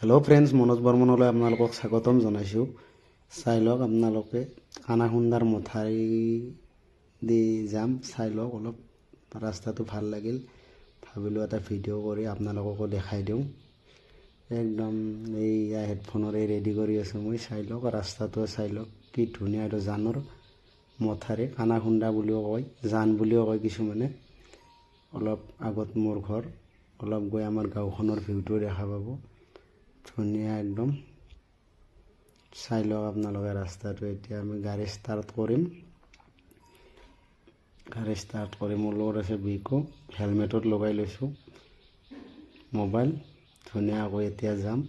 Hello' friends, Manoj বৰ্মনলৈ আপোনালোকক স্বাগতম জনাইছোঁ। চাই লওক, আপোনালোকে কানাখুন্দাৰ মথাৰি দি যাম। চাই লওক, অলপ ৰাস্তাটো ভাল লাগিল, ভাবিলোঁ এটা ভিডিঅ' কৰি আপোনালোককো দেখাই দিওঁ। একদম এইয়া হেডফোনেৰে ৰেডি কৰি আছোঁ মই। চাই লওক, ৰাস্তাটো চাই লওক, কি ধুনীয়া। এইটো জানৰ মথাৰি, কানাখুন্দা বুলিও কয়, জান বুলিও কয় কিছুমানে। অলপ আগত মোৰ ঘৰ, অলপ গৈ আমাৰ গাঁওখনৰ ভিউটো দেখা পাব। ধুনীয়া একদম। চাই লওক আপোনালোকে ৰাস্তাটো। এতিয়া আমি গাড়ী ষ্টাৰ্ট কৰিম। মোৰ লগত আছে বিকো, হেলমেটত লগাই লৈছোঁ মোবাইল। ধুনীয়াকৈ এতিয়া যাম।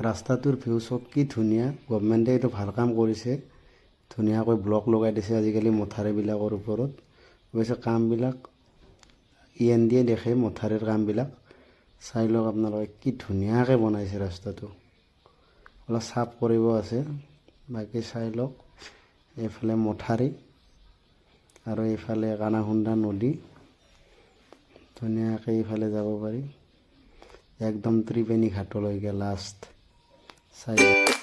ৰাস্তাটোৰ ভিউ চব কি ধুনীয়া। গভমেণ্টে এইটো ভাল কাম কৰিছে, ধুনীয়াকৈ ব্লক লগাই দিছে আজিকালি মথাৰিবিলাকৰ ওপৰত। অৱশ্যে কামবিলাক দিয়ে দেখে, মথাৰিৰ কামবিলাক। চাই লওক আপোনালোকে, কি ধুনীয়াকৈ বনাইছে ৰাস্তাটো। অলপ চাফ কৰিব আছে, বাকী চাই লওক। এইফালে মথাৰি আৰু এইফালে কানাখুন্দা নদী। ধুনীয়াকৈ এইফালে যাব পাৰি, একদম ত্ৰিবেণী ঘাটলৈকে লাষ্ট। চাই লওক।